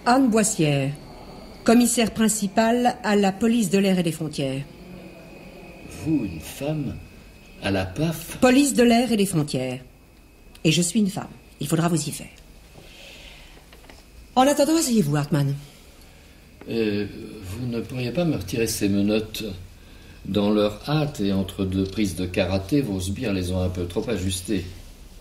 Anne Boissière, commissaire principale à la police de l'air et des frontières. Vous, une femme, à la PAF? Police de l'air et des frontières. Et je suis une femme. Il faudra vous y faire. En attendant, asseyez-vous, Hartmann. Vous ne pourriez pas me retirer ces menottes? Dans leur hâte et entre deux prises de karaté, vos sbires les ont un peu trop ajustées.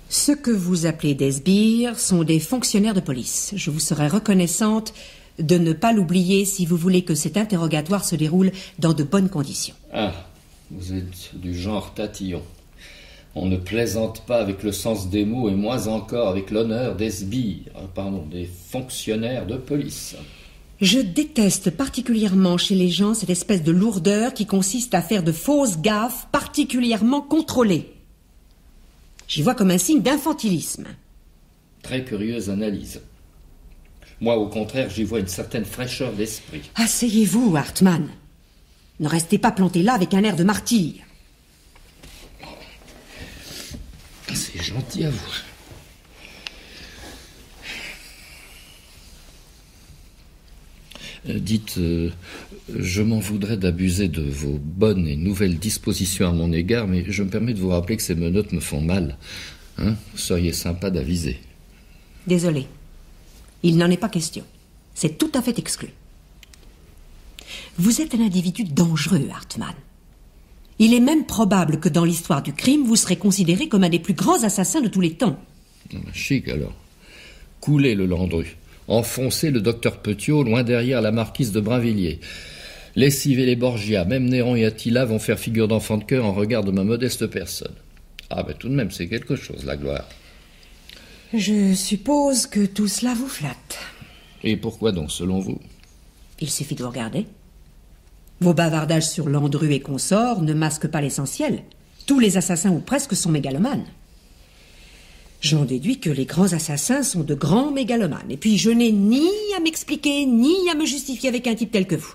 Ceux que vous appelez des sbires sont des fonctionnaires de police. Je vous serais reconnaissante de ne pas l'oublier si vous voulez que cet interrogatoire se déroule dans de bonnes conditions. Ah, vous êtes du genre tatillon. On ne plaisante pas avec le sens des mots et moins encore avec l'honneur des sbires, des fonctionnaires de police. Je déteste particulièrement chez les gens cette espèce de lourdeur qui consiste à faire de fausses gaffes particulièrement contrôlées. J'y vois comme un signe d'infantilisme. Très curieuse analyse. Moi, au contraire, j'y vois une certaine fraîcheur d'esprit. Asseyez-vous, Hartmann. Ne restez pas planté là avec un air de martyr. C'est gentil à vous. Dites, je m'en voudrais d'abuser de vos bonnes et nouvelles dispositions à mon égard, mais je me permets de vous rappeler que ces menottes me font mal. Vous seriez sympa d'aviser. Désolé. Il n'en est pas question. C'est tout à fait exclu. Vous êtes un individu dangereux, Hartmann. Il est même probable que dans l'histoire du crime, vous serez considéré comme un des plus grands assassins de tous les temps. Chic, alors. Coulez le Landru. Enfoncer le docteur Petiot loin derrière la marquise de Brinvilliers. Lessiver les Borgia, même Néron et Attila vont faire figure d'enfant de cœur en regard de ma modeste personne. Ah ben tout de même, c'est quelque chose, la gloire. Je suppose que tout cela vous flatte. Et pourquoi donc, selon vous? Il suffit de vous regarder. Vos bavardages sur Landru et consorts ne masquent pas l'essentiel. Tous les assassins ou presque sont mégalomanes. J'en déduis que les grands assassins sont de grands mégalomanes. Et puis je n'ai ni à m'expliquer, ni à me justifier avec un type tel que vous.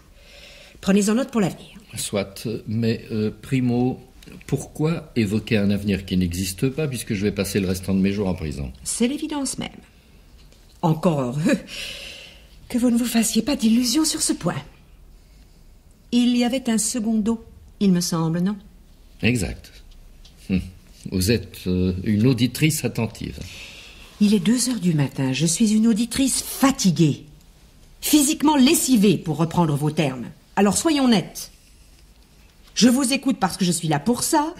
Prenez-en note pour l'avenir. Soit, mais primo, pourquoi évoquer un avenir qui n'existe pas puisque je vais passer le restant de mes jours en prison? C'est l'évidence même. Encore heureux que vous ne vous fassiez pas d'illusions sur ce point. Il y avait un secondo, il me semble, non? Exact. Vous êtes une auditrice attentive. Il est 2h du matin. Je suis une auditrice fatiguée. Physiquement lessivée, pour reprendre vos termes. Alors soyons nets. Je vous écoute parce que je suis là pour ça,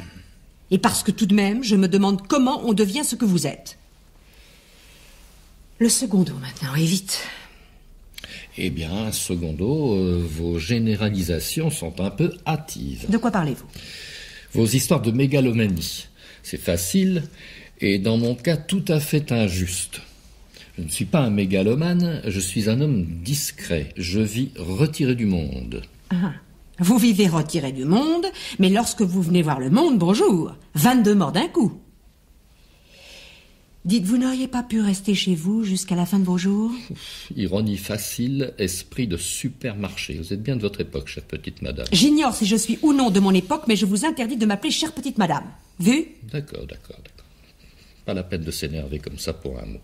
et parce que tout de même, je me demande comment on devient ce que vous êtes. Le secondo maintenant, et vite. Eh bien, secondo, vos généralisations sont un peu hâtives. De quoi parlez-vous? Vos histoires de mégalomanie. C'est facile, et dans mon cas, tout à fait injuste. Je ne suis pas un mégalomane, je suis un homme discret. Je vis retiré du monde. Ah, vous vivez retiré du monde, mais lorsque vous venez voir le monde, bonjour, 22 morts d'un coup. Dites, vous n'auriez pas pu rester chez vous jusqu'à la fin de vos jours? Ironie facile, esprit de supermarché. Vous êtes bien de votre époque, chère petite madame. J'ignore si je suis ou non de mon époque, mais je vous interdis de m'appeler chère petite madame. Vu? D'accord. Pas la peine de s'énerver comme ça pour un mot.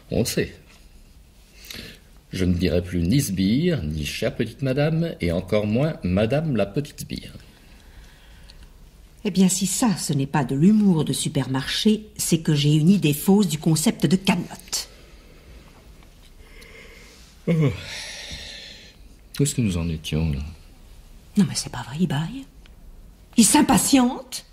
On le sait. Je ne dirai plus ni sbire, ni chère petite madame, et encore moins madame la petite sbire. Eh bien, si ça, ce n'est pas de l'humour de supermarché, c'est que j'ai une idée fausse du concept de cagnotte. Oh. Où est-ce que nous en étions, là? Non, mais c'est pas vrai, il baille. Il s'impatiente.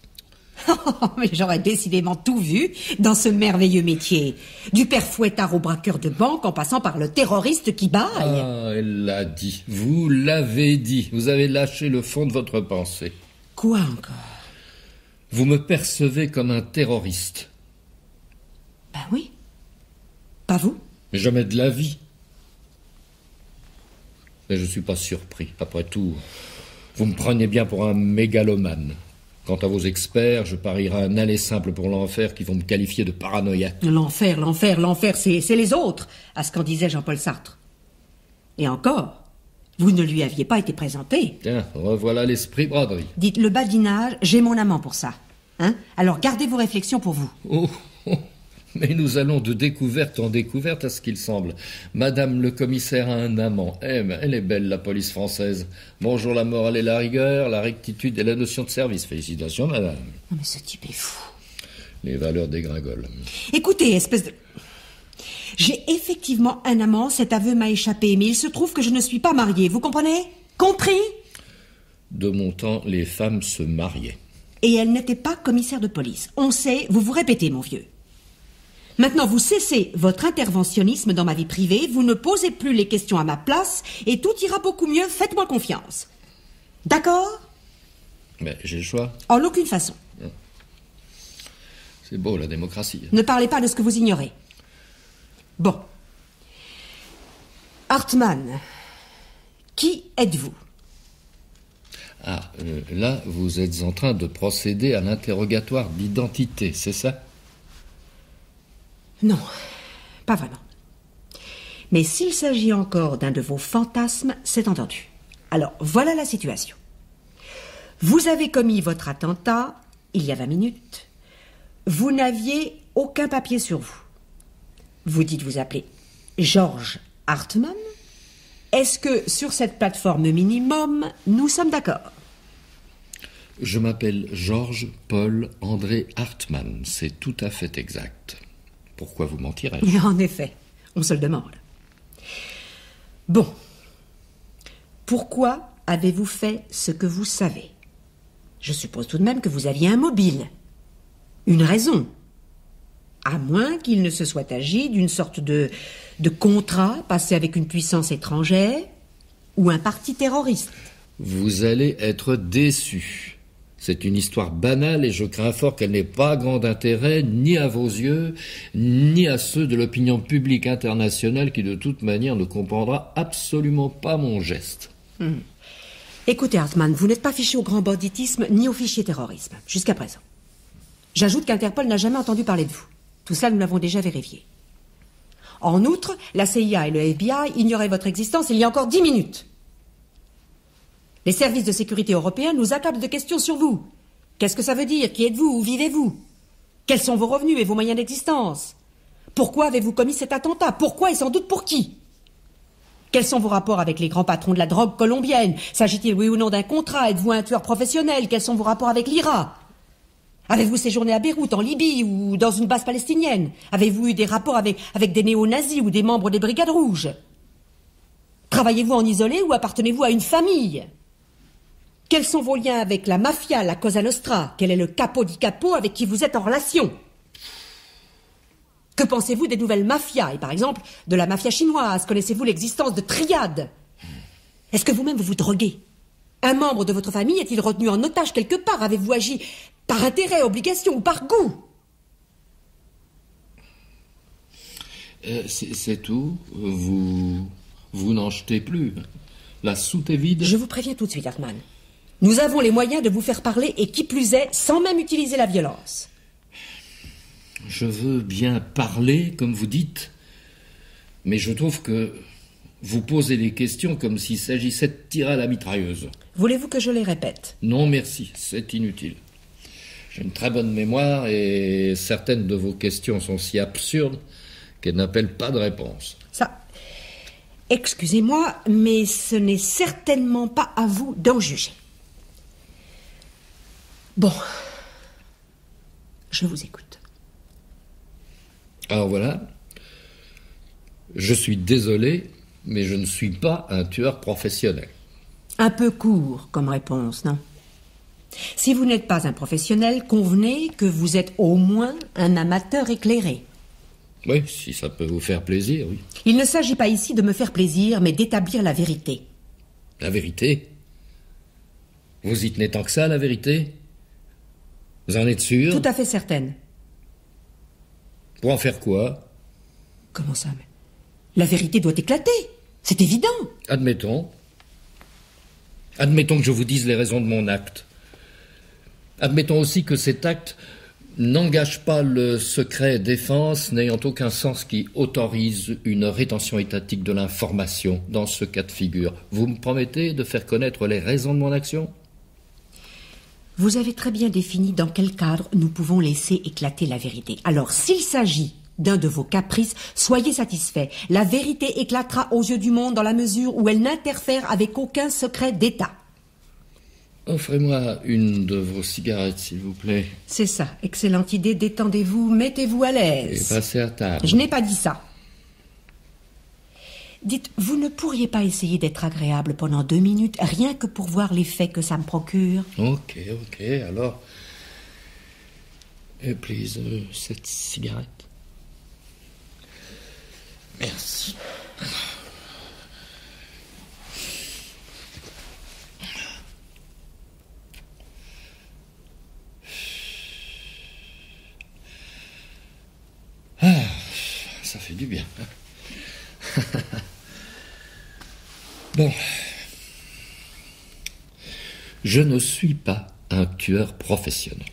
Oh, mais j'aurais décidément tout vu dans ce merveilleux métier. Du père fouettard au braqueur de banque en passant par le terroriste qui baille. Ah, elle l'a dit. Vous l'avez dit. Vous avez lâché le fond de votre pensée. Quoi encore? Vous me percevez comme un terroriste. Ben oui. Pas vous? Mais jamais de la vie. Mais je ne suis pas surpris. Après tout, vous me prenez bien pour un mégalomane. Quant à vos experts, je parierai un aller simple pour l'enfer qui vont me qualifier de paranoïaque. L'enfer, c'est les autres, à ce qu'en disait Jean-Paul Sartre. Et encore, vous ne lui aviez pas été présenté. Tiens, revoilà l'esprit braderie. Dites, le badinage, j'ai mon amant pour ça. Hein? Alors gardez vos réflexions pour vous. Oh, Mais nous allons de découverte en découverte à ce qu'il semble. Madame le commissaire a un amant. Eh ben, elle est belle, la police française. Bonjour la morale et la rigueur, la rectitude et la notion de service. Félicitations, madame. Non mais ce type est fou. Les valeurs dégringolent. Écoutez, espèce de... J'ai effectivement un amant, cet aveu m'a échappé, mais il se trouve que je ne suis pas mariée, vous comprenez? Compris? De mon temps, les femmes se mariaient. Et elle n'était pas commissaire de police. On sait, vous vous répétez, mon vieux. Maintenant, vous cessez votre interventionnisme dans ma vie privée, vous ne posez plus les questions à ma place, et tout ira beaucoup mieux, faites-moi confiance. D'accord? Mais j'ai le choix. En aucune façon. C'est beau, la démocratie. Ne parlez pas de ce que vous ignorez. Bon. Hartmann, qui êtes-vous? Ah, là, vous êtes en train de procéder à l'interrogatoire d'identité, c'est ça? Non, pas vraiment. Mais s'il s'agit encore d'un de vos fantasmes, c'est entendu. Alors, voilà la situation. Vous avez commis votre attentat il y a 20 minutes. Vous n'aviez aucun papier sur vous. Vous dites vous appeler Georges Hartmann. Est-ce que sur cette plateforme minimum, nous sommes d'accord? Je m'appelle Georges Paul André Hartmann. C'est tout à fait exact. Pourquoi vous mentirais-je? En effet, on se le demande. Bon. Pourquoi avez-vous fait ce que vous savez? Je suppose tout de même que vous aviez un mobile. Une raison. À moins qu'il ne se soit agi d'une sorte de contrat passé avec une puissance étrangère ou un parti terroriste. Vous allez être déçu. C'est une histoire banale et je crains fort qu'elle n'ait pas grand intérêt ni à vos yeux, ni à ceux de l'opinion publique internationale qui de toute manière ne comprendra absolument pas mon geste. Écoutez, Hartmann, vous n'êtes pas fiché au grand banditisme ni au fichier terrorisme, jusqu'à présent. J'ajoute qu'Interpol n'a jamais entendu parler de vous. Tout ça, nous l'avons déjà vérifié. En outre, la CIA et le FBI ignoraient votre existence il y a encore 10 minutes. Les services de sécurité européens nous accablent de questions sur vous. Qu'est-ce que ça veut dire? Qui êtes-vous? Où vivez-vous? Quels sont vos revenus et vos moyens d'existence? Pourquoi avez-vous commis cet attentat? Pourquoi et sans doute pour qui? Quels sont vos rapports avec les grands patrons de la drogue colombienne? S'agit-il oui ou non d'un contrat? Êtes-vous un tueur professionnel? Quels sont vos rapports avec l'IRA? Avez-vous séjourné à Beyrouth, en Libye ou dans une base palestinienne? Avez-vous eu des rapports avec des néo-nazis ou des membres des Brigades Rouges? Travaillez-vous en isolé ou appartenez-vous à une famille? Quels sont vos liens avec la mafia, la Cosa Nostra? Quel est le capo di capo avec qui vous êtes en relation? Que pensez-vous des nouvelles mafias, et par exemple de la mafia chinoise? Connaissez-vous l'existence de triades? Est-ce que vous-même vous vous droguez? Un membre de votre famille est-il retenu en otage quelque part? Avez-vous agi par intérêt, obligation ou par goût? C'est tout. Vous n'en jetez plus. La soute est vide. Je vous préviens tout de suite, Hartmann. Nous avons les moyens de vous faire parler, et qui plus est, sans même utiliser la violence. Je veux bien parler, comme vous dites, mais je trouve que vous posez des questions comme s'il s'agissait de tirer à la mitrailleuse. Voulez-vous que je les répète? Non, merci, c'est inutile. J'ai une très bonne mémoire et certaines de vos questions sont si absurdes qu'elles n'appellent pas de réponse. Ça... Excusez-moi, mais ce n'est certainement pas à vous d'en juger. Bon. Je vous écoute. Alors voilà. Je suis désolé, mais je ne suis pas un tueur professionnel. Un peu court comme réponse, non? Si vous n'êtes pas un professionnel, convenez que vous êtes au moins un amateur éclairé. Oui, si ça peut vous faire plaisir, oui. Il ne s'agit pas ici de me faire plaisir, mais d'établir la vérité. La vérité? Vous y tenez tant que ça, la vérité? Vous en êtes sûr? Tout à fait certaine. Pour en faire quoi? Comment ça? Mais la vérité doit éclater. C'est évident. Admettons. Admettons que je vous dise les raisons de mon acte. Admettons aussi que cet acte n'engage pas le secret défense, n'ayant aucun sens qui autorise une rétention étatique de l'information dans ce cas de figure. Vous me promettez de faire connaître les raisons de mon action? Vous avez très bien défini dans quel cadre nous pouvons laisser éclater la vérité. Alors, s'il s'agit d'un de vos caprices, soyez satisfait. La vérité éclatera aux yeux du monde dans la mesure où elle n'interfère avec aucun secret d'État. Offrez-moi une de vos cigarettes, s'il vous plaît. C'est ça, excellente idée, détendez-vous, mettez-vous à Et l'aise. passez à table. Je n'ai pas dit ça. Dites, vous ne pourriez pas essayer d'être agréable pendant 2 minutes, rien que pour voir l'effet que ça me procure? Ok, alors... please, cette cigarette. Merci. Ça fait du bien. Bon. Je ne suis pas un tueur professionnel.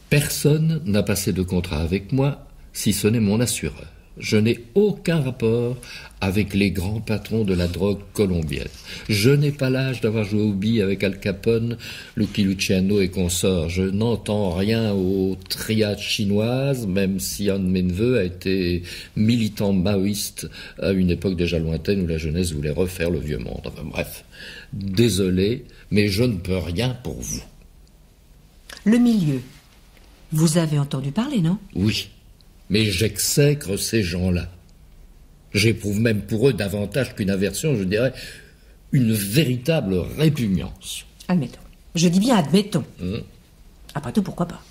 Personne n'a passé de contrat avec moi, si ce n'est mon assureur. Je n'ai aucun rapport avec les grands patrons de la drogue colombienne. Je n'ai pas l'âge d'avoir joué aux billes avec Al Capone, Lucky Luciano et consorts. Je n'entends rien aux triades chinoises, même si un de mes neveux a été militant maoïste à une époque déjà lointaine où la jeunesse voulait refaire le vieux monde. Enfin bref, désolé, mais je ne peux rien pour vous. Le milieu. Vous avez entendu parler, non? Oui, mais j'exècre ces gens-là. J'éprouve même pour eux davantage qu'une aversion, je dirais, une véritable répugnance. Admettons. Je dis bien admettons. Après tout, pourquoi pas?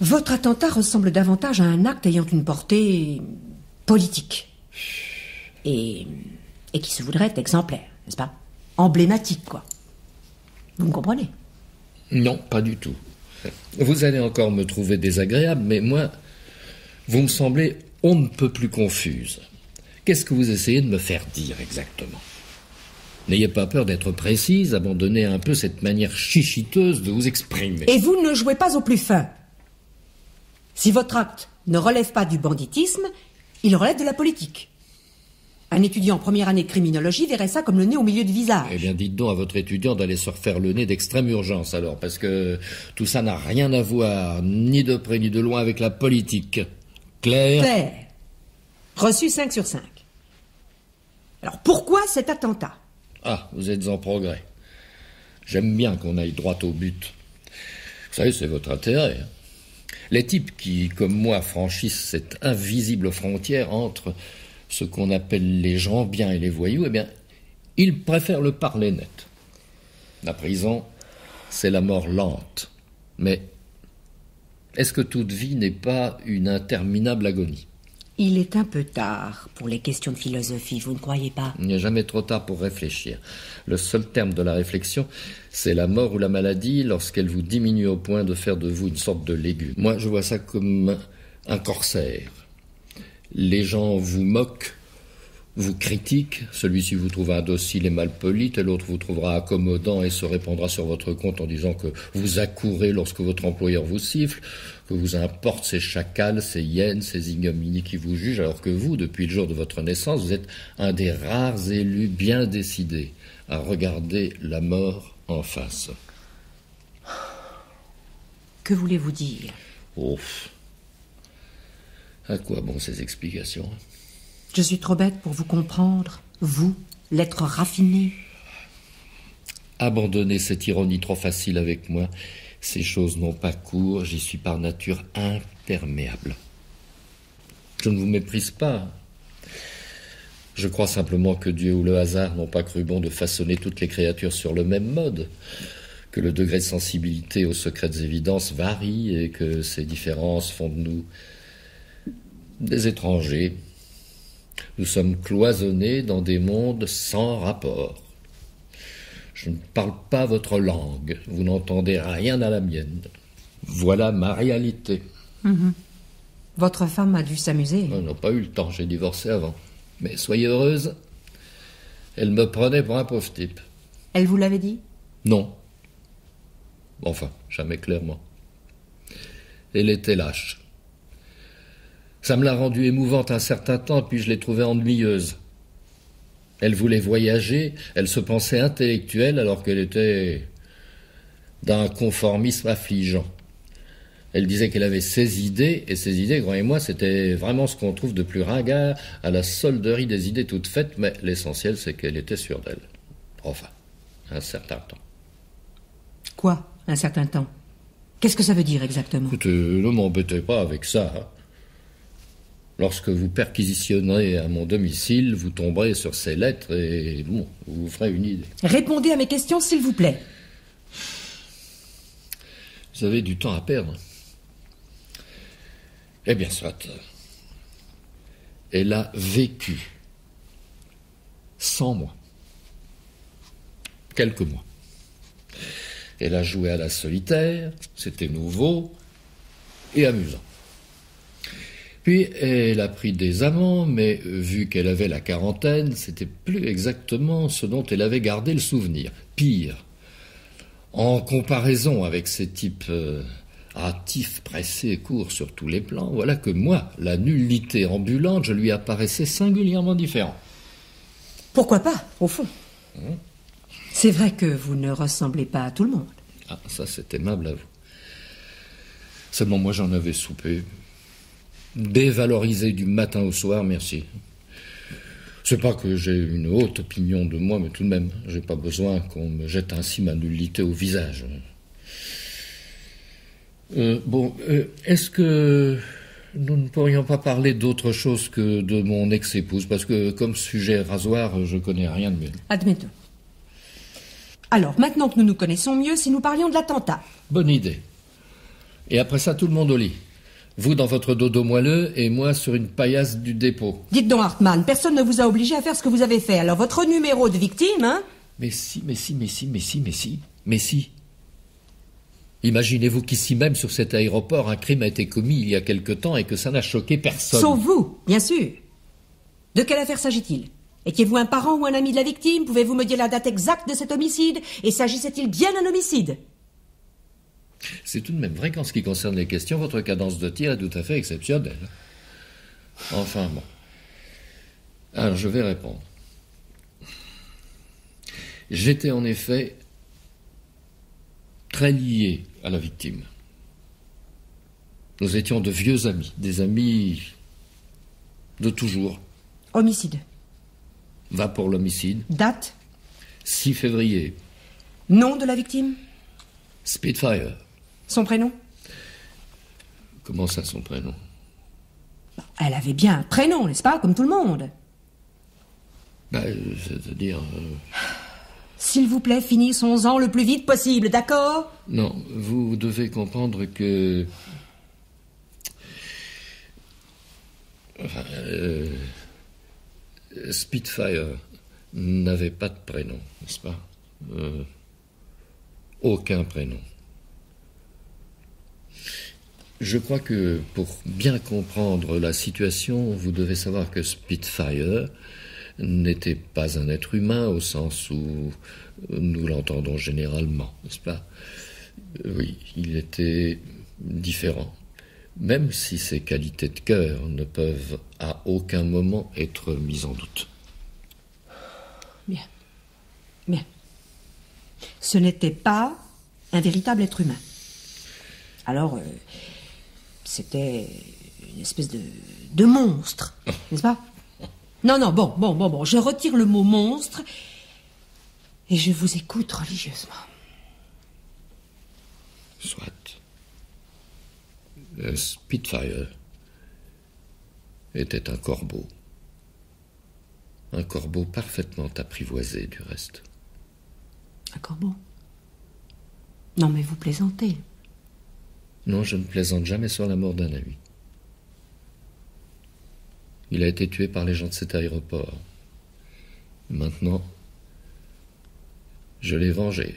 Votre attentat ressemble davantage à un acte ayant une portée politique. Et qui se voudrait être exemplaire, n'est-ce pas? Emblématique, quoi. Vous me comprenez? Non, pas du tout. Vous allez encore me trouver désagréable, mais moi, vous me semblez on ne peut plus confuse. Qu'est-ce que vous essayez de me faire dire exactement? N'ayez pas peur d'être précise, abandonnez un peu cette manière chichiteuse de vous exprimer. Et vous ne jouez pas au plus fin. Si votre acte ne relève pas du banditisme, il relève de la politique. Un étudiant en première année de criminologie verrait ça comme le nez au milieu du visage. Eh bien, dites donc à votre étudiant d'aller se refaire le nez d'extrême urgence, alors, parce que tout ça n'a rien à voir, ni de près ni de loin, avec la politique. Claire? Claire. Reçu 5 sur 5. Alors, pourquoi cet attentat? Ah, vous êtes en progrès. J'aime bien qu'on aille droit au but. Vous savez, c'est votre intérêt. Les types qui, comme moi, franchissent cette invisible frontière entre ce qu'on appelle les gens bien et les voyous, eh bien, ils préfèrent le parler net. La prison, c'est la mort lente. Mais est-ce que toute vie n'est pas une interminable agonie? Il est un peu tard pour les questions de philosophie, vous ne croyez pas? Il n'y a jamais trop tard pour réfléchir. Le seul terme de la réflexion, c'est la mort ou la maladie lorsqu'elle vous diminue au point de faire de vous une sorte de légume. Moi, je vois ça comme un corsaire. Les gens vous moquent, vous critiquent. Celui-ci vous trouve indocile et malpoli, et l'autre vous trouvera accommodant et se répandra sur votre compte en disant que vous accourez lorsque votre employeur vous siffle, que vous importe ces chacals, ces hyènes, ces ignominies qui vous jugent, alors que vous, depuis le jour de votre naissance, vous êtes un des rares élus bien décidés à regarder la mort en face. Que voulez-vous dire? Oh. À quoi bon ces explications? Je suis trop bête pour vous comprendre. Vous, l'être raffiné. Abandonnez cette ironie trop facile avec moi. Ces choses n'ont pas cours, j'y suis par nature imperméable. Je ne vous méprise pas. Je crois simplement que Dieu ou le hasard n'ont pas cru bon de façonner toutes les créatures sur le même mode, que le degré de sensibilité aux secrètes évidences varie et que ces différences font de nous des étrangers. Nous sommes cloisonnés dans des mondes sans rapport. Je ne parle pas votre langue, vous n'entendez rien à la mienne. Voilà ma réalité. Votre femme a dû s'amuser. On n'a pas eu le temps, j'ai divorcé avant. Mais soyez heureuse, elle me prenait pour un pauvre type. Elle vous l'avait dit? Non. Enfin, jamais clairement. Elle était lâche. Ça me l'a rendue émouvante un certain temps, puis je l'ai trouvée ennuyeuse. Elle voulait voyager, elle se pensait intellectuelle alors qu'elle était d'un conformisme affligeant. Elle disait qu'elle avait ses idées, et ses idées, croyez-moi, c'était vraiment ce qu'on trouve de plus ringard à la solderie des idées toutes faites, mais l'essentiel, c'est qu'elle était sûre d'elle. Enfin, un certain temps. Quoi, un certain temps? Qu'est-ce que ça veut dire exactement? Écoutez, ne m'embêtez pas avec ça. Hein. Lorsque vous perquisitionnerez à mon domicile, vous tomberez sur ces lettres et bon, vous vous ferez une idée. Répondez à mes questions, s'il vous plaît. Vous avez du temps à perdre. Eh bien, soit. Elle a vécu sans moi. Quelques mois. Elle a joué à la solitaire, c'était nouveau et amusant. Puis elle a pris des amants, mais vu qu'elle avait la quarantaine, c'était plus exactement ce dont elle avait gardé le souvenir. Pire, en comparaison avec ces types hâtifs, pressés, courts sur tous les plans, voilà que moi, la nullité ambulante, je lui apparaissais singulièrement différent. Pourquoi pas, au fond? C'est vrai que vous ne ressemblez pas à tout le monde. Ah, ça c'est aimable à vous. Seulement moi j'en avais soupé. Dévalorisé du matin au soir, merci. C'est pas que j'ai une haute opinion de moi, mais tout de même, j'ai pas besoin qu'on me jette ainsi ma nullité au visage. Est-ce que nous ne pourrions pas parler d'autre chose que de mon ex-épouse? Parce que comme sujet rasoir, je connais rien de mieux. Admettons. Alors, maintenant que nous nous connaissons mieux, si nous parlions de l'attentat. Bonne idée. Et après ça, tout le monde au lit. Vous dans votre dodo moelleux et moi sur une paillasse du dépôt. Dites donc, Hartmann, personne ne vous a obligé à faire ce que vous avez fait. Alors, votre numéro de victime, hein? Mais si. Imaginez-vous qu'ici même, sur cet aéroport, un crime a été commis il y a quelque temps et que ça n'a choqué personne. Sauf vous, bien sûr. De quelle affaire s'agit-il? Étiez-vous un parent ou un ami de la victime? Pouvez-vous me dire la date exacte de cet homicide? Et s'agissait-il bien d'un homicide? C'est tout de même vrai qu'en ce qui concerne les questions, votre cadence de tir est tout à fait exceptionnelle. Enfin bon. Alors je vais répondre. J'étais en effet très lié à la victime. Nous étions de vieux amis, des amis de toujours. Homicide. Va pour l'homicide. Date? 6 février. Nom de la victime? Spitfire. Son prénom? Comment ça, son prénom? Elle avait bien un prénom, n'est-ce pas? Comme tout le monde. C'est-à-dire... S'il vous plaît, finissons-en le plus vite possible, d'accord? Non, vous devez comprendre que... Spitfire n'avait pas de prénom, n'est-ce pas? Aucun prénom. Je crois que pour bien comprendre la situation, vous devez savoir que Spitfire n'était pas un être humain au sens où nous l'entendons généralement, n'est-ce pas? Oui, il était différent. Même si ses qualités de cœur ne peuvent à aucun moment être mises en doute. Bien. Bien. Ce n'était pas un véritable être humain. Alors, c'était une espèce de monstre, n'est-ce pas? Non, bon, je retire le mot monstre et je vous écoute religieusement. Soit. Spitfire était un corbeau. Un corbeau parfaitement apprivoisé, du reste. Un corbeau? Non, mais vous plaisantez. Non, je ne plaisante jamais sur la mort d'un ami. Il a été tué par les gens de cet aéroport. Maintenant, je l'ai vengé.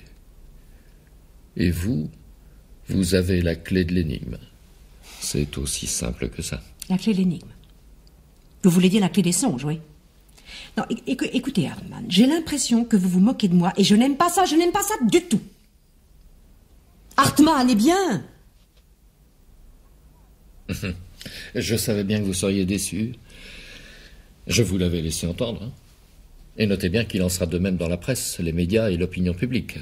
Et vous avez la clé de l'énigme. C'est aussi simple que ça. La clé de l'énigme. Vous voulez dire la clé des songes, oui? Non, écoutez, Hartmann, j'ai l'impression que vous vous moquez de moi et je n'aime pas ça du tout. Hartmann est bien. Je savais bien que vous seriez déçu. Je vous l'avais laissé entendre. Hein. Et notez bien qu'il en sera de même dans la presse, les médias et l'opinion publique.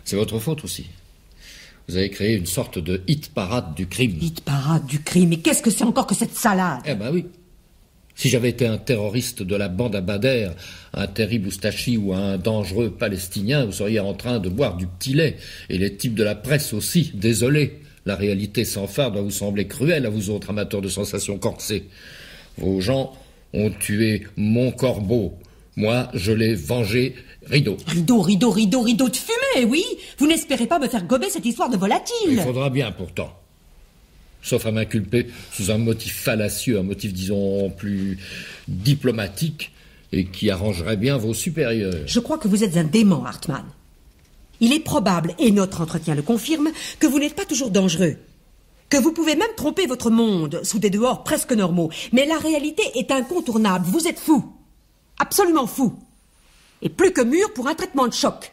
C'est votre faute aussi. Vous avez créé une sorte de hit-parade du crime. Hit-parade du crime, mais qu'est-ce que c'est encore que cette salade? Eh ben oui. Si j'avais été un terroriste de la bande à Bader, un terrible Oustachi ou un dangereux palestinien, vous seriez en train de boire du petit lait. Et les types de la presse aussi, désolé. La réalité sans phare doit vous sembler cruelle à vous autres amateurs de sensations corsées. Vos gens ont tué mon corbeau. Moi, je l'ai vengé rideau. Rideau de fumée, oui. Vous n'espérez pas me faire gober cette histoire de volatile. Il faudra bien pourtant. Sauf à m'inculper sous un motif fallacieux, un motif, disons, plus diplomatique et qui arrangerait bien vos supérieurs. Je crois que vous êtes un dément, Hartmann. Il est probable, et notre entretien le confirme, que vous n'êtes pas toujours dangereux. Que vous pouvez même tromper votre monde sous des dehors presque normaux. Mais la réalité est incontournable. Vous êtes fou. Absolument fou. Et plus que mûr pour un traitement de choc.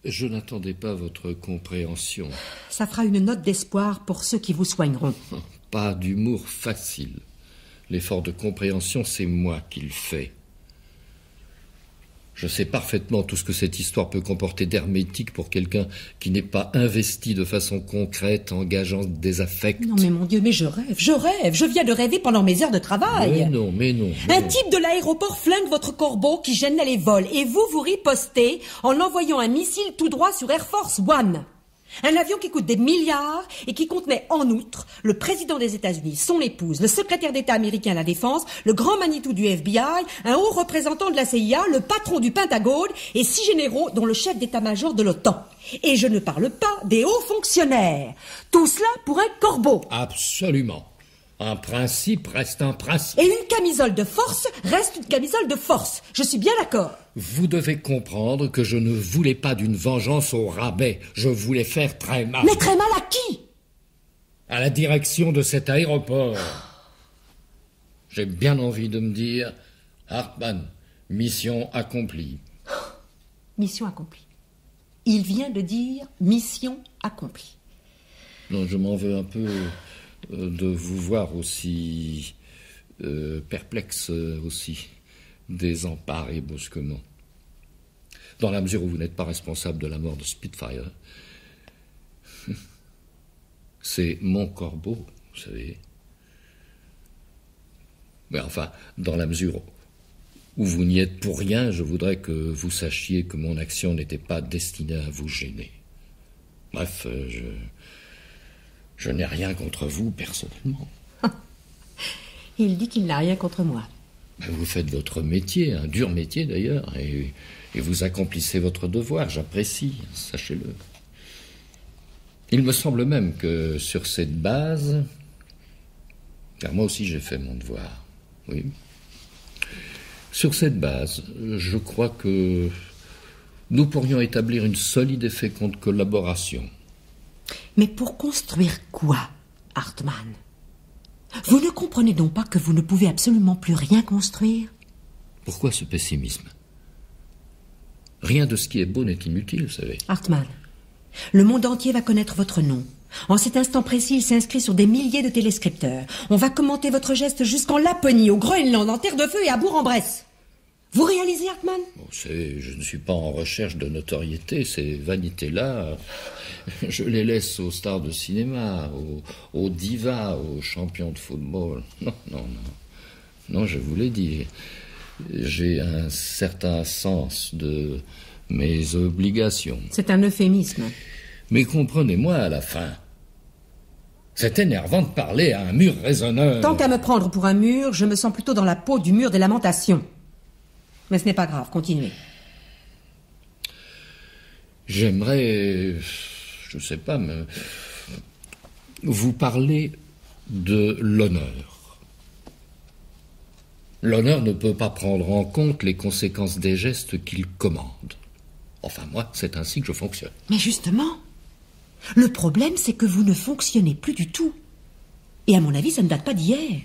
Je n'attendais pas votre compréhension. Ça fera une note d'espoir pour ceux qui vous soigneront. Pas d'humour facile. L'effort de compréhension, c'est moi qui le fais. Je sais parfaitement tout ce que cette histoire peut comporter d'hermétique pour quelqu'un qui n'est pas investi de façon concrète, engageant des affects. Non mais mon Dieu, mais je rêve. Je viens de rêver pendant mes heures de travail. Mais non. Un type de l'aéroport flingue votre corbeau qui gêne les vols et vous ripostez en envoyant un missile tout droit sur Air Force One. Un avion qui coûte des milliards et qui contenait en outre le président des États-Unis, son épouse, le secrétaire d'État américain à la Défense, le grand Manitou du FBI, un haut représentant de la CIA, le patron du Pentagone et 6 généraux dont le chef d'état-major de l'OTAN. Et je ne parle pas des hauts fonctionnaires. Tout cela pour un corbeau. Absolument. Un principe reste un principe. Et une camisole de force reste une camisole de force. Je suis bien d'accord. Vous devez comprendre que je ne voulais pas d'une vengeance au rabais. Je voulais faire très mal. Mais très mal à qui? À la direction de cet aéroport. J'ai bien envie de me dire, Hartmann, mission accomplie. Mission accomplie. Il vient de dire mission accomplie. Non, je m'en veux un peu de vous voir aussi perplexe, aussi désemparé brusquement. Dans la mesure où vous n'êtes pas responsable de la mort de Spitfire. C'est mon corbeau, vous savez. Mais enfin, dans la mesure où vous n'y êtes pour rien, je voudrais que vous sachiez que mon action n'était pas destinée à vous gêner. Bref, je n'ai rien contre vous, personnellement. Il dit qu'il n'a rien contre moi. Vous faites votre métier, un dur métier d'ailleurs, et vous accomplissez votre devoir, j'apprécie, sachez-le. Il me semble même que sur cette base, car moi aussi j'ai fait mon devoir, oui. Sur cette base, je crois que nous pourrions établir une solide et féconde collaboration. Mais pour construire quoi, Hartmann? Vous ne comprenez donc pas que vous ne pouvez absolument plus rien construire? Pourquoi ce pessimisme? Rien de ce qui est beau n'est inutile, vous savez. Hartmann, le monde entier va connaître votre nom. En cet instant précis, il s'inscrit sur des milliers de téléscripteurs. On va commenter votre geste jusqu'en Laponie, au Groenland, en Terre de Feu et à Bourg-en-Bresse. Vous réalisez, Hartmann? Je ne suis pas en recherche de notoriété. Ces vanités-là, je les laisse aux stars de cinéma, aux divas, aux champions de football. Non, je vous l'ai dit. J'ai un certain sens de mes obligations. C'est un euphémisme. Mais comprenez-moi à la fin. C'est énervant de parler à un mur résonneur. Tant qu'à me prendre pour un mur, je me sens plutôt dans la peau du mur des lamentations. Mais ce n'est pas grave, continuez. J'aimerais, je ne sais pas, mais vous parler de l'honneur. L'honneur ne peut pas prendre en compte les conséquences des gestes qu'il commande. Enfin, moi, c'est ainsi que je fonctionne. Mais justement, le problème, c'est que vous ne fonctionnez plus du tout. Et à mon avis, ça ne date pas d'hier.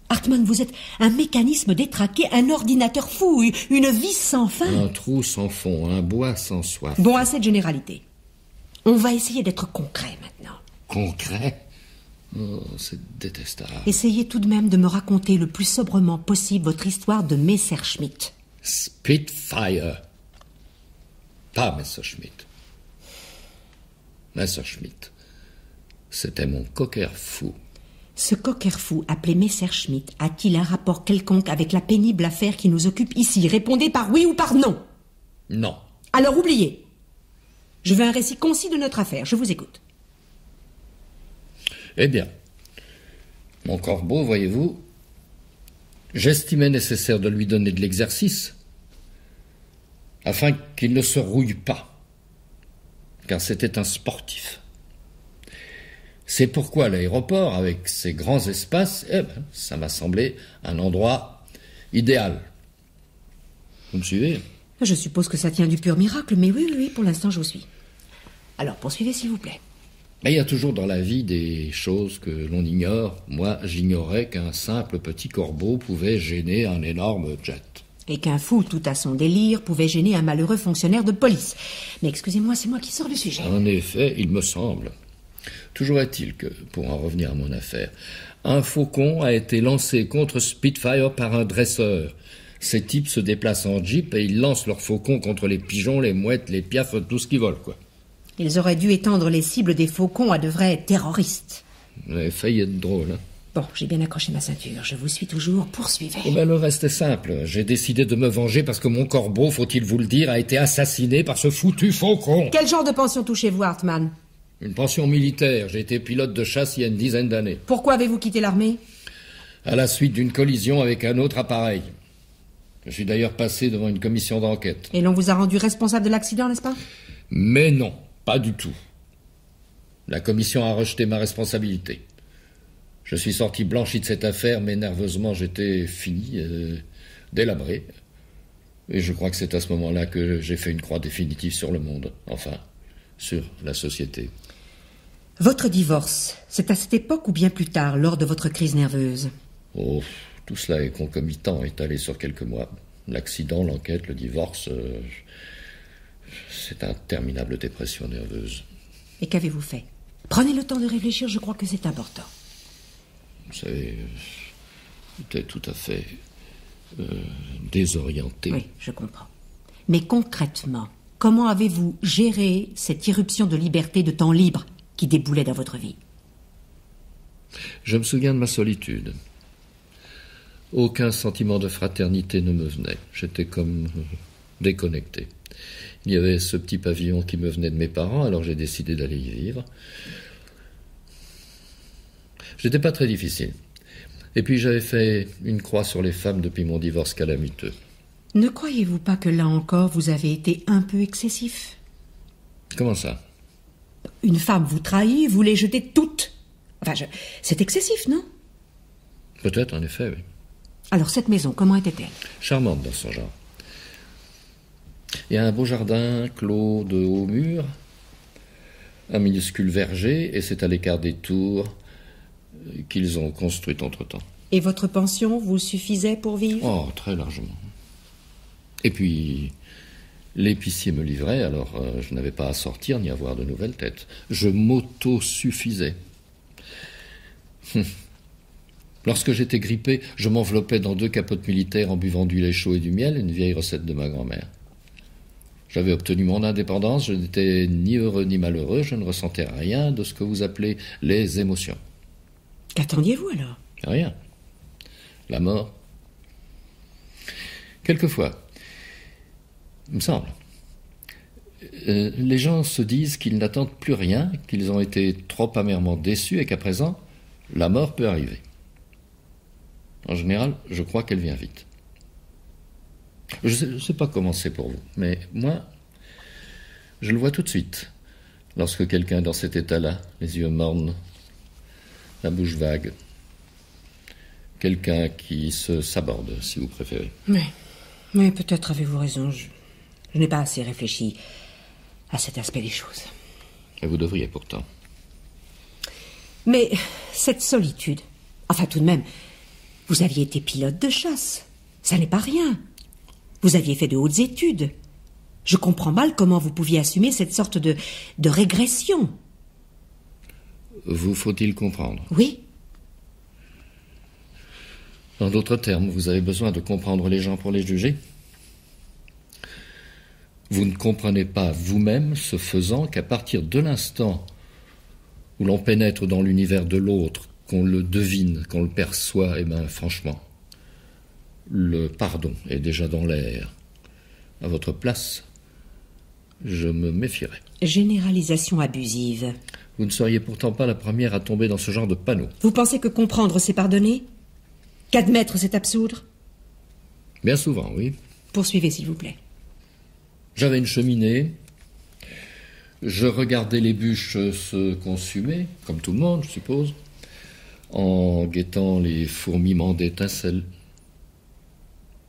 Hartmann, vous êtes un mécanisme détraqué, un ordinateur fou, une vis sans fin. Un trou sans fond, un bois sans soif. Bon, assez de généralité. On va essayer d'être concret maintenant. Concret? Oh, c'est détestable. Essayez tout de même de me raconter le plus sobrement possible votre histoire de Messerschmitt. Spitfire. Pas Messerschmitt. Messerschmitt. C'était mon cocker fou. Ce cocker fou appelé Messerschmitt a-t-il un rapport quelconque avec la pénible affaire qui nous occupe ici? Répondez par oui ou par non. Non. Alors oubliez. Je veux un récit concis de notre affaire. Je vous écoute. Eh bien, mon corbeau, voyez-vous, j'estimais nécessaire de lui donner de l'exercice afin qu'il ne se rouille pas, car c'était un sportif. C'est pourquoi l'aéroport, avec ses grands espaces, ça m'a semblé un endroit idéal. Vous me suivez? Je suppose que ça tient du pur miracle, mais oui, pour l'instant je vous suis. Alors poursuivez s'il vous plaît. Mais il y a toujours dans la vie des choses que l'on ignore. Moi, j'ignorais qu'un simple petit corbeau pouvait gêner un énorme jet. Et qu'un fou tout à son délire pouvait gêner un malheureux fonctionnaire de police. Mais excusez-moi, c'est moi qui sors du sujet. En effet, il me semble. Toujours est-il que, pour en revenir à mon affaire, un faucon a été lancé contre Spitfire par un dresseur. Ces types se déplacent en jeep et ils lancent leurs faucons contre les pigeons, les mouettes, les piafs, tout ce qui vole, quoi. Ils auraient dû étendre les cibles des faucons à de vrais terroristes. Vous avez failli être drôle, hein. Bon, j'ai bien accroché ma ceinture. Je vous suis toujours. Poursuivez. Eh ben, le reste est simple. J'ai décidé de me venger parce que mon corbeau, faut-il vous le dire, a été assassiné par ce foutu faucon. Quel genre de pension touchez-vous, Hartmann? Une pension militaire. J'ai été pilote de chasse il y a une dizaine d'années. Pourquoi avez-vous quitté l'armée? À la suite d'une collision avec un autre appareil. Je suis d'ailleurs passé devant une commission d'enquête. Et l'on vous a rendu responsable de l'accident, n'est-ce pas? Mais non, pas du tout. La commission a rejeté ma responsabilité. Je suis sorti blanchi de cette affaire, mais nerveusement j'étais fini, délabré. Et je crois que c'est à ce moment-là que j'ai fait une croix définitive sur le monde. Enfin, sur la société. Votre divorce, c'est à cette époque ou bien plus tard, lors de votre crise nerveuse? Oh, tout cela est concomitant, étalé sur quelques mois. L'accident, l'enquête, le divorce, c'est interminable dépression nerveuse. Et qu'avez-vous fait? Prenez le temps de réfléchir, je crois que c'est important. Vous savez, j'étais tout à fait désorienté. Oui, je comprends. Mais concrètement, comment avez-vous géré cette irruption de liberté de temps libre qui déboulait dans votre vie? Je me souviens de ma solitude. Aucun sentiment de fraternité ne me venait. J'étais comme déconnecté. Il y avait ce petit pavillon qui me venait de mes parents, alors j'ai décidé d'aller y vivre. J'étais pas très difficile. Et puis j'avais fait une croix sur les femmes depuis mon divorce calamiteux. Ne croyez-vous pas que là encore vous avez été un peu excessif? Comment ça? Une femme vous trahit, vous les jetez toutes. Enfin, c'est excessif, non? Peut-être, en effet, oui. Alors cette maison, comment était-elle? Charmante dans son genre. Il y a un beau jardin clos de hauts murs, un minuscule verger, et c'est à l'écart des tours qu'ils ont construites entre-temps. Et votre pension vous suffisait pour vivre? Oh, très largement. Et puis, l'épicier me livrait, alors je n'avais pas à sortir ni à voir de nouvelles têtes. Je m'auto-suffisais. Lorsque j'étais grippé, je m'enveloppais dans 2 capotes militaires en buvant du lait chaud et du miel, une vieille recette de ma grand-mère. J'avais obtenu mon indépendance, je n'étais ni heureux ni malheureux, je ne ressentais rien de ce que vous appelez les émotions. Qu'attendiez-vous alors? Rien. La mort. Quelquefois, il me semble, les gens se disent qu'ils n'attendent plus rien, qu'ils ont été trop amèrement déçus et qu'à présent, la mort peut arriver. En général, je crois qu'elle vient vite. Je ne sais pas comment c'est pour vous, mais moi, je le vois tout de suite. Lorsque quelqu'un est dans cet état-là, les yeux mornes, la bouche vague, quelqu'un qui se saborde, si vous préférez. Oui, peut-être avez-vous raison. Je n'ai pas assez réfléchi à cet aspect des choses. Et vous devriez pourtant. Mais cette solitude, enfin tout de même, vous aviez été pilote de chasse. Ça n'est pas rien. Vous aviez fait de hautes études. Je comprends mal comment vous pouviez assumer cette sorte de régression. Vous faut-il comprendre? Oui. En d'autres termes, vous avez besoin de comprendre les gens pour les juger? Vous ne comprenez pas vous-même, ce faisant, qu'à partir de l'instant où l'on pénètre dans l'univers de l'autre, qu'on le devine, qu'on le perçoit, eh bien, franchement, le pardon est déjà dans l'air. À votre place, je me méfierais. Généralisation abusive. Vous ne seriez pourtant pas la première à tomber dans ce genre de panneau. Vous pensez que comprendre, c'est pardonner? Qu'admettre, c'est absoudre? Bien souvent, oui. Poursuivez, s'il vous plaît. J'avais une cheminée. Je regardais les bûches se consumer, comme tout le monde, je suppose, en guettant les fourmillements d'étincelles.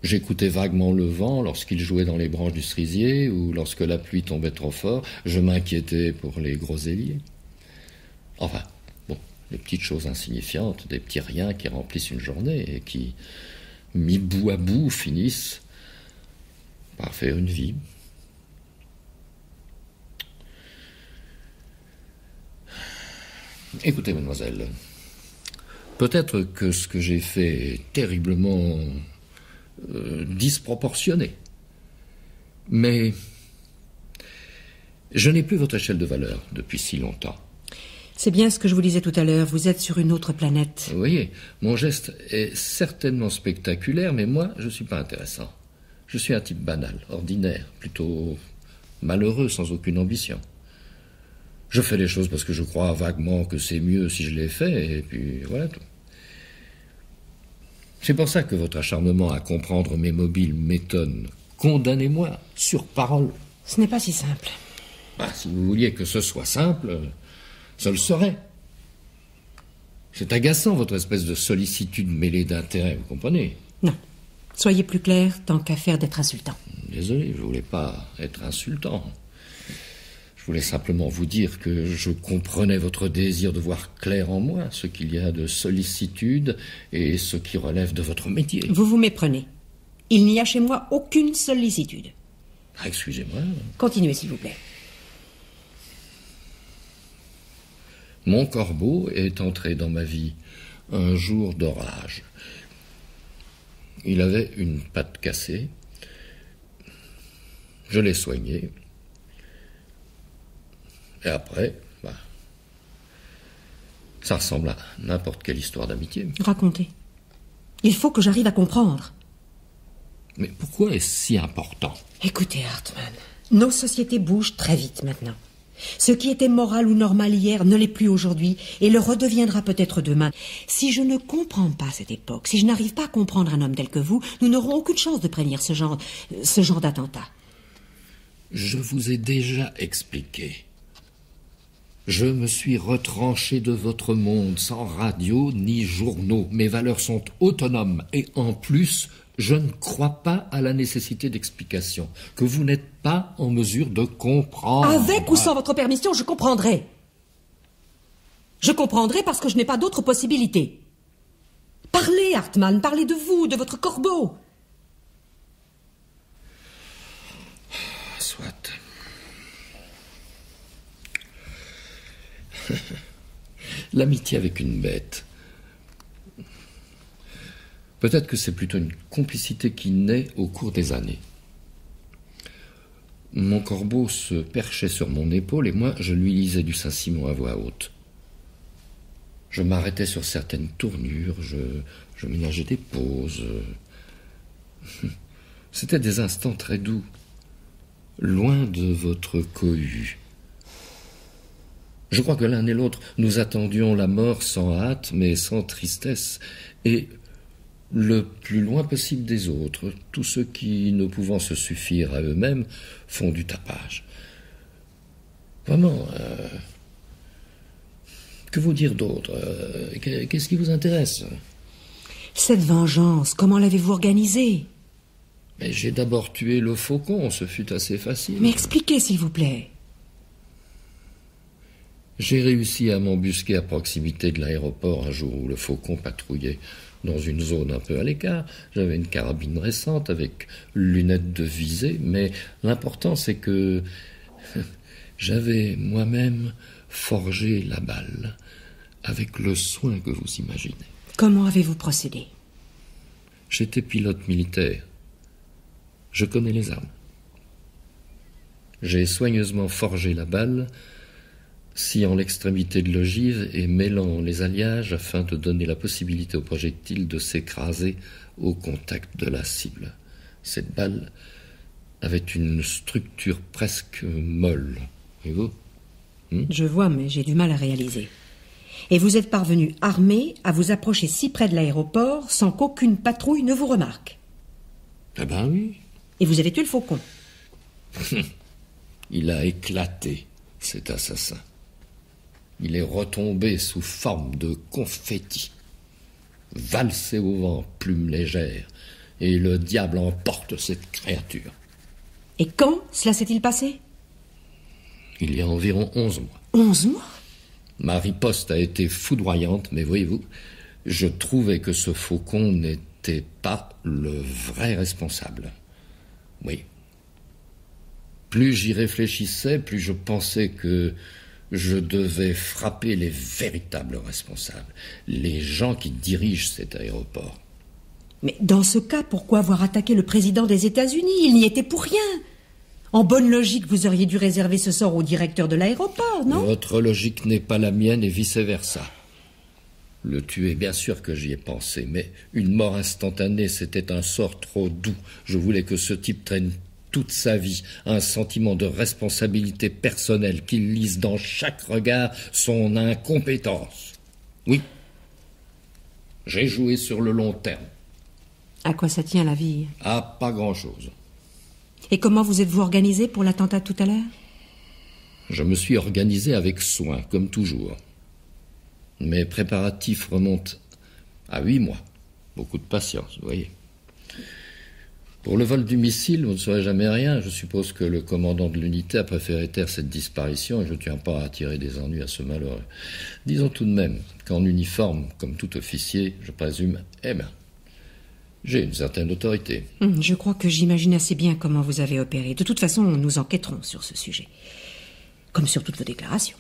J'écoutais vaguement le vent lorsqu'il jouait dans les branches du cerisier ou lorsque la pluie tombait trop fort. Je m'inquiétais pour les groselliers. Enfin, bon, les petites choses insignifiantes, des petits riens qui remplissent une journée et qui, mis bout à bout, finissent par faire une vie. Écoutez, mademoiselle, peut-être que ce que j'ai fait est terriblement disproportionné, mais je n'ai plus votre échelle de valeur depuis si longtemps. C'est bien ce que je vous disais tout à l'heure, vous êtes sur une autre planète. Vous voyez, mon geste est certainement spectaculaire, mais moi, je ne suis pas intéressant. Je suis un type banal, ordinaire, plutôt malheureux, sans aucune ambition. Je fais les choses parce que je crois vaguement que c'est mieux si je les fais, et puis voilà tout. C'est pour ça que votre acharnement à comprendre mes mobiles m'étonne. Condamnez-moi, sur parole. Ce n'est pas si simple. Si vous vouliez que ce soit simple, ça le serait. C'est agaçant, votre espèce de sollicitude mêlée d'intérêt, vous comprenez? Non. Soyez plus clair, tant qu'à faire d'être insultant. Désolé, je ne voulais pas être insultant. Je voulais simplement vous dire que je comprenais votre désir de voir clair en moi ce qu'il y a de sollicitude et ce qui relève de votre métier. Vous vous méprenez. Il n'y a chez moi aucune sollicitude. Excusez-moi. Continuez, s'il vous plaît. Mon corbeau est entré dans ma vie un jour d'orage. Il avait une patte cassée. Je l'ai soigné. Et après, ça ressemble à n'importe quelle histoire d'amitié. Racontez. Il faut que j'arrive à comprendre. Mais pourquoi est-ce si important? Écoutez, Hartmann, nos sociétés bougent très vite maintenant. Ce qui était moral ou normal hier ne l'est plus aujourd'hui et le redeviendra peut-être demain. Si je ne comprends pas cette époque, si je n'arrive pas à comprendre un homme tel que vous, nous n'aurons aucune chance de prévenir ce genre d'attentat. Je vous ai déjà expliqué. Je me suis retranché de votre monde sans radio ni journaux. Mes valeurs sont autonomes et en plus, je ne crois pas à la nécessité d'explication que vous n'êtes pas en mesure de comprendre. Avec ou sans votre permission, je comprendrai. Je comprendrai parce que je n'ai pas d'autre possibilité. Parlez, Hartmann, parlez de vous, de votre corbeau. Soit. L'amitié avec une bête. Peut-être que c'est plutôt une complicité qui naît au cours des années. Mon corbeau se perchait sur mon épaule et moi, je lui lisais du Saint-Simon à voix haute. Je m'arrêtais sur certaines tournures, je ménageais des pauses. C'était des instants très doux, loin de votre cohue. Je crois que l'un et l'autre, nous attendions la mort sans hâte, mais sans tristesse, et le plus loin possible des autres. Tous ceux qui, ne pouvant se suffire à eux-mêmes, font du tapage. Vraiment, que vous dire d'autre? Qu'est-ce qui vous intéresse? Cette vengeance, comment l'avez-vous organisée? Mais j'ai d'abord tué le faucon, ce fut assez facile. Mais expliquez, s'il vous plaît. J'ai réussi à m'embusquer à proximité de l'aéroport un jour où le faucon patrouillait dans une zone un peu à l'écart. J'avais une carabine récente avec lunettes de visée, mais l'important c'est que j'avais moi-même forgé la balle avec le soin que vous imaginez. Comment avez-vous procédé? J'étais pilote militaire. Je connais les armes. J'ai soigneusement forgé la balle, sciant l'extrémité de l'ogive et mêlant les alliages afin de donner la possibilité au projectile de s'écraser au contact de la cible. Cette balle avait une structure presque molle. Voyez-vous ? Je vois, mais j'ai du mal à réaliser. Et vous êtes parvenu, armé, à vous approcher si près de l'aéroport sans qu'aucune patrouille ne vous remarque. Eh ben oui. Et vous avez tué le faucon. Il a éclaté, cet assassin. Il est retombé sous forme de confetti, valsé au vent, plume légère, et le diable emporte cette créature. Et quand cela s'est-il passé? Il y a environ 11 mois. 11 mois? Ma riposte a été foudroyante, mais voyez-vous, je trouvais que ce faucon n'était pas le vrai responsable. Oui. Plus j'y réfléchissais, plus je pensais que je devais frapper les véritables responsables, les gens qui dirigent cet aéroport. Mais dans ce cas, pourquoi avoir attaqué le président des États-Unis? Il n'y était pour rien. En bonne logique, vous auriez dû réserver ce sort au directeur de l'aéroport, non? Votre logique n'est pas la mienne et vice-versa. Le tuer, bien sûr que j'y ai pensé, mais une mort instantanée, c'était un sort trop doux. Je voulais que ce type traîne toute sa vie un sentiment de responsabilité personnelle, qu'il lise dans chaque regard son incompétence. Oui, j'ai joué sur le long terme. À quoi ça tient, la vie? Ah, pas grand-chose. Et comment vous êtes-vous organisé pour l'attentat tout à l'heure? Je me suis organisé avec soin, comme toujours. Mes préparatifs remontent à 8 mois. Beaucoup de patience, vous voyez. Pour le vol du missile, vous ne saurez jamais rien. Je suppose que le commandant de l'unité a préféré taire cette disparition et je ne tiens pas à attirer des ennuis à ce malheureux. Disons tout de même qu'en uniforme, comme tout officier, je présume, j'ai une certaine autorité. Je crois que j'imagine assez bien comment vous avez opéré. De toute façon, nous enquêterons sur ce sujet. Comme sur toutes vos déclarations.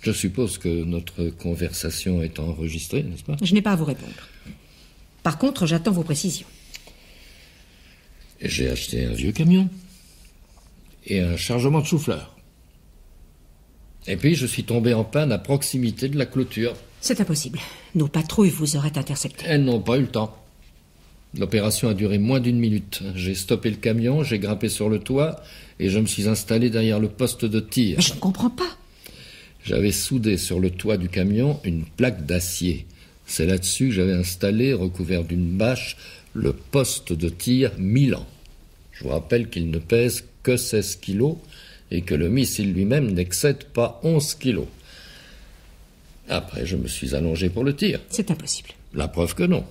Je suppose que notre conversation est enregistrée, n'est-ce pas? Je n'ai pas à vous répondre. Par contre, j'attends vos précisions. J'ai acheté un vieux camion et un chargement de chou-fleur. Et puis je suis tombé en panne à proximité de la clôture. C'est impossible. Nos patrouilles vous auraient intercepté. Elles n'ont pas eu le temps. L'opération a duré moins d'1 minute. J'ai stoppé le camion, j'ai grimpé sur le toit et je me suis installé derrière le poste de tir. Mais je ne comprends pas. J'avais soudé sur le toit du camion une plaque d'acier. C'est là-dessus que j'avais installé, recouvert d'une bâche, le poste de tir Milan. Je vous rappelle qu'il ne pèse que 16 kilos et que le missile lui-même n'excède pas 11 kilos. Après, je me suis allongé pour le tir. C'est impossible. La preuve que non.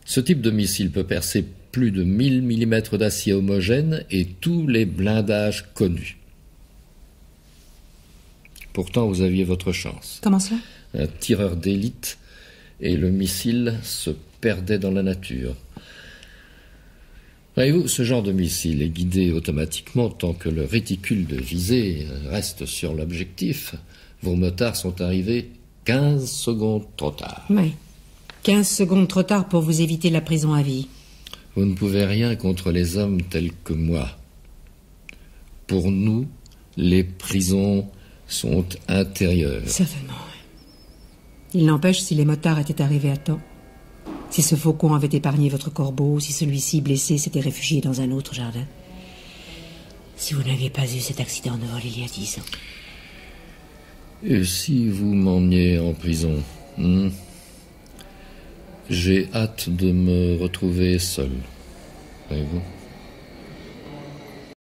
Ce type de missile peut percer plus de 1000 mm d'acier homogène et tous les blindages connus. Pourtant, vous aviez votre chance. Comment cela? Un tireur d'élite et le missile se perdait dans la nature. Voyez-vous, ce genre de missile est guidé automatiquement tant que le réticule de visée reste sur l'objectif. Vos motards sont arrivés 15 secondes trop tard. Oui. 15 secondes trop tard pour vous éviter la prison à vie. Vous ne pouvez rien contre les hommes tels que moi. Pour nous, les prisons sont intérieures. Certainement, oui. Il n'empêche, si les motards étaient arrivés à temps, si ce faucon avait épargné votre corbeau, si celui-ci, blessé, s'était réfugié dans un autre jardin, si vous n'aviez pas eu cet accident de vol il y a 10 ans. Et si vous m'emmeniez en prison, J'ai hâte de me retrouver seul. Voyez-vous ?